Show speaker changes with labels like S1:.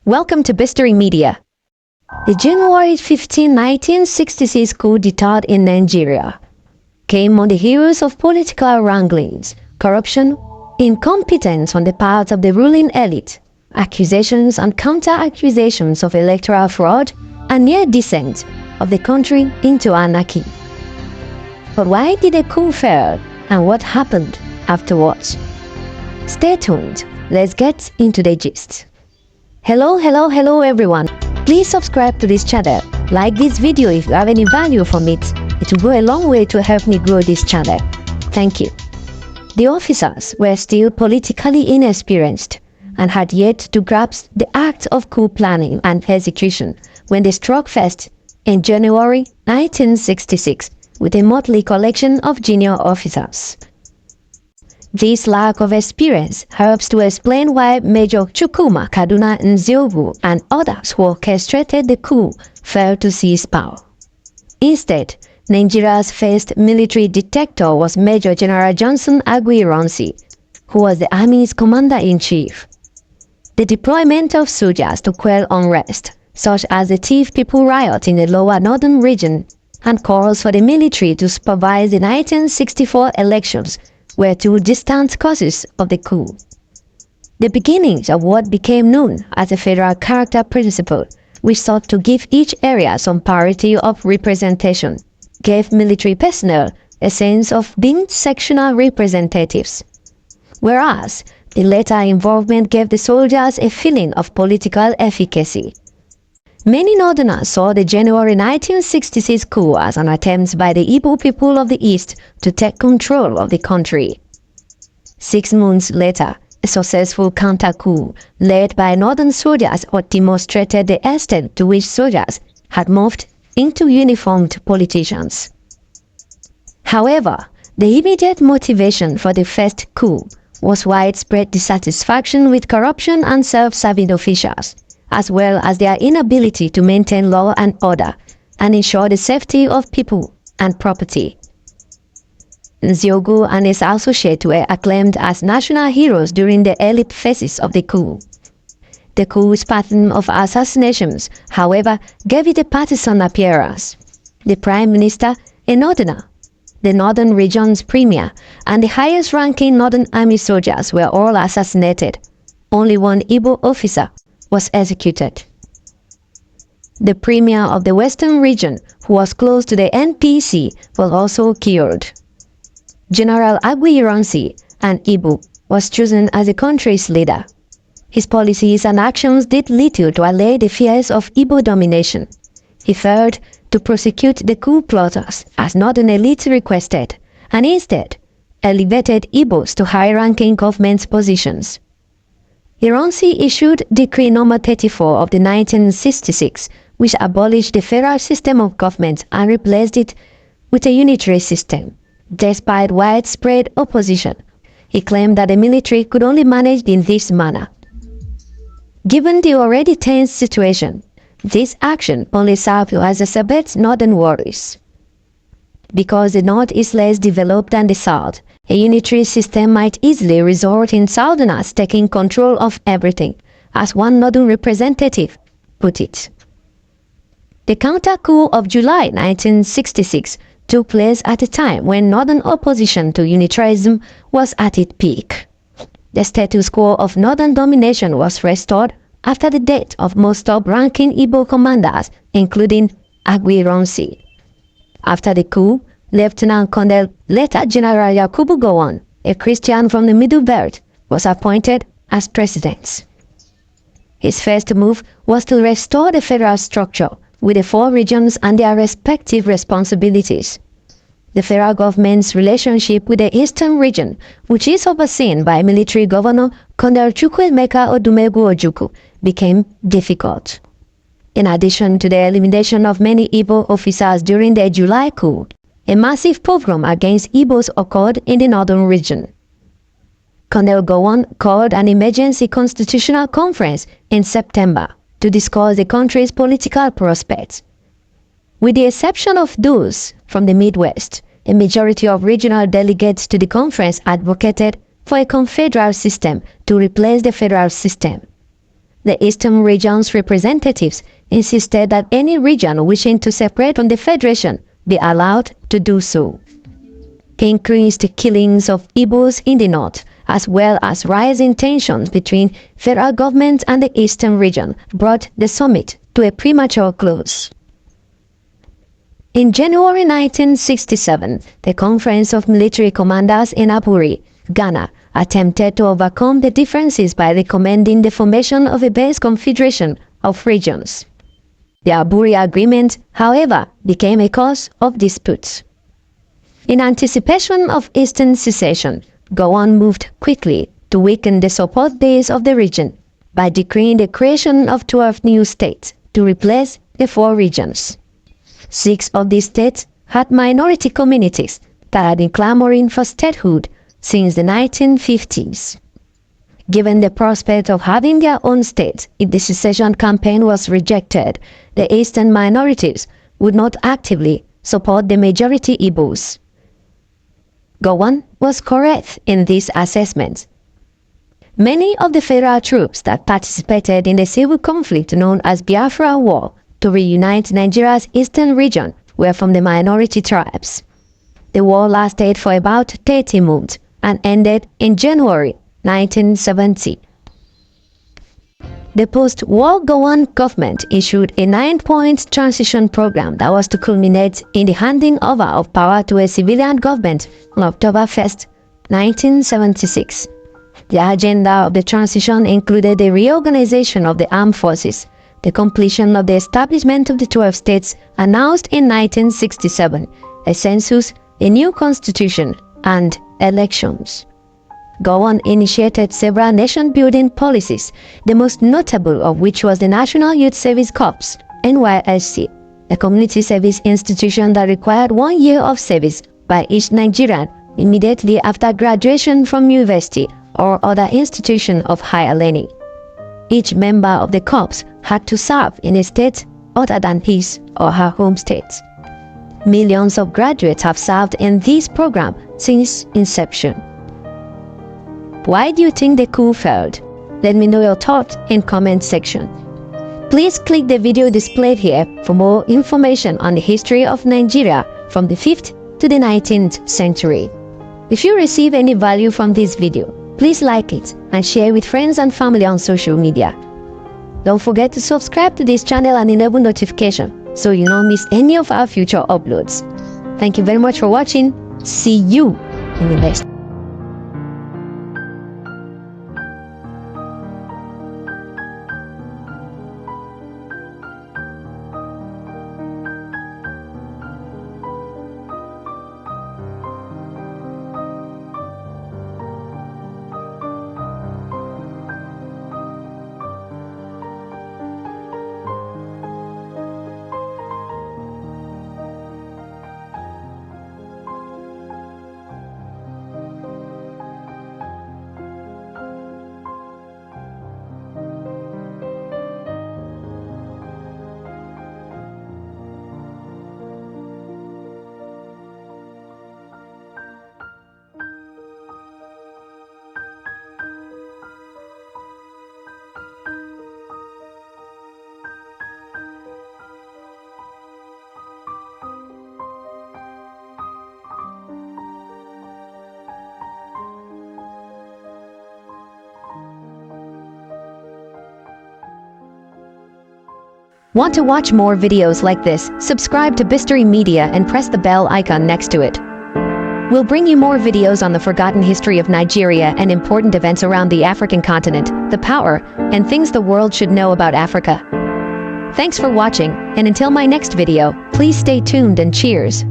S1: Welcome to Bistory Media. The January 15, 1966 coup d'etat in Nigeria came on the heels of political wranglings, corruption, incompetence on the part of the ruling elite, accusations and counter-accusations of electoral fraud, and near descent of the country into anarchy. But why did the coup fail, and what happened afterwards? Stay tuned. Let's get into the gist. Hello everyone. Please subscribe to this channel. Like this video if you have any value from it. It will go a long way to help me grow this channel. Thank you. The officers were still politically inexperienced and had yet to grasp the act of coup planning and execution when they struck first in January 1966 with a motley collection of junior officers. This lack of experience helps to explain why Major Chukwuma Kaduna Nziogu and others who orchestrated the coup failed to seize power. Instead, Nigeria's first military dictator was Major General Johnson Aguiyi-Ironsi, who was the army's commander-in-chief. The deployment of soldiers to quell unrest, such as the Thief People riot in the lower northern region, and calls for the military to supervise the 1964 elections were two distant causes of the coup. The beginnings of what became known as the federal character principle, which sought to give each area some parity of representation, gave military personnel a sense of being sectional representatives, whereas the later involvement gave the soldiers a feeling of political efficacy. Many Northerners saw the January 1966 coup as an attempt by the Igbo people of the East to take control of the country. 6 months later, a successful counter-coup led by Northern soldiers demonstrated the extent to which soldiers had morphed into uniformed politicians. However, the immediate motivation for the first coup was widespread dissatisfaction with corruption and self-serving officials, as well as their inability to maintain law and order and ensure the safety of people and property. Nziogu and his associates were acclaimed as national heroes during the early phases of the coup. The coup's pattern of assassinations, however, gave it a partisan appearance. The Prime Minister, a Northerner, the Northern Region's Premier, and the highest-ranking Northern Army soldiers were all assassinated. Only one Igbo officer was executed. The Premier of the Western Region, who was close to the NPC, was also killed. General Aguiyi-Ironsi, an Igbo, was chosen as the country's leader. His policies and actions did little to allay the fears of Igbo domination. He failed to prosecute the coup plotters as Northern elite requested, and instead elevated Igbos to high-ranking government positions. Ironsi issued Decree No. 34 of the 1966, which abolished the federal system of government and replaced it with a unitary system. Despite widespread opposition, he claimed that the military could only manage in this manner. Given the already tense situation, this action only served to exacerbate northern worries. Because the North is less developed than the South, a unitary system might easily result in Southerners taking control of everything, as one Northern representative put it. The counter-coup of July 1966 took place at a time when Northern opposition to unitarism was at its peak. The status quo of Northern domination was restored after the death of most top-ranking Igbo commanders, including Aguiyi-Ironsi. After the coup, Lieutenant Colonel later General Yakubu Gowon, a Christian from the Middle Belt, was appointed as president. His first move was to restore the federal structure with the 4 regions and their respective responsibilities. The federal government's relationship with the Eastern region, which is overseen by military governor Colonel Chukwuemeka Odumegwu Ojukwu, became difficult. In addition to the elimination of many Igbo officers during the July coup, a massive pogrom against Igbos occurred in the northern region. Colonel Gowon called an emergency constitutional conference in September to discuss the country's political prospects. With the exception of those from the Midwest, a majority of regional delegates to the conference advocated for a confederal system to replace the federal system. The Eastern region's representatives insisted that any region wishing to separate from the Federation be allowed to do so. Increased killings of Igbos in the north, as well as rising tensions between federal government and the Eastern region, brought the summit to a premature close. In January 1967, the Conference of Military Commanders in Aburi, Ghana, attempted to overcome the differences by recommending the formation of a base confederation of regions. The Aburi Agreement, however, became a cause of dispute. In anticipation of Eastern secession, Gowon moved quickly to weaken the support base of the region by decreeing the creation of 12 new states to replace the 4 regions. 6 of these states had minority communities that had been clamoring for statehood since the 1950s. Given the prospect of having their own state if the secession campaign was rejected, the Eastern minorities would not actively support the majority Igbos. Gowon was correct in this assessment. Many of the federal troops that participated in the civil conflict known as Biafra War to reunite Nigeria's eastern region were from the minority tribes. The war lasted for about 30 months and ended in January 1970. The post-war Gowon government issued a 9-point transition program that was to culminate in the handing over of power to a civilian government on October 1, 1976. The agenda of the transition included the reorganization of the armed forces, the completion of the establishment of the 12 states announced in 1967, a census, a new constitution, and elections. Gowon initiated several nation-building policies, the most notable of which was the National Youth Service Corps, NYSC, a community service institution that required 1 year of service by each Nigerian immediately after graduation from university or other institution of higher learning. Each member of the corps had to serve in a state other than his or her home state. Millions of graduates have served in this program since inception. Why do you think the coup failed? Let me know your thoughts in comment section. Please click the video displayed here for more information on the history of Nigeria from the 5th to the 19th century. If you receive any value from this video, please like it and share with friends and family on social media. Don't forget to subscribe to this channel and enable notification so you don't miss any of our future uploads. Thank you very much for watching. See you in the next. Want to watch more videos like this? Subscribe to Bistory Media and press the bell icon next to it. We'll bring you more videos on the forgotten history of Nigeria and important events around the African continent, the power, and things the world should know about Africa. Thanks for watching, and until my next video, please stay tuned and cheers.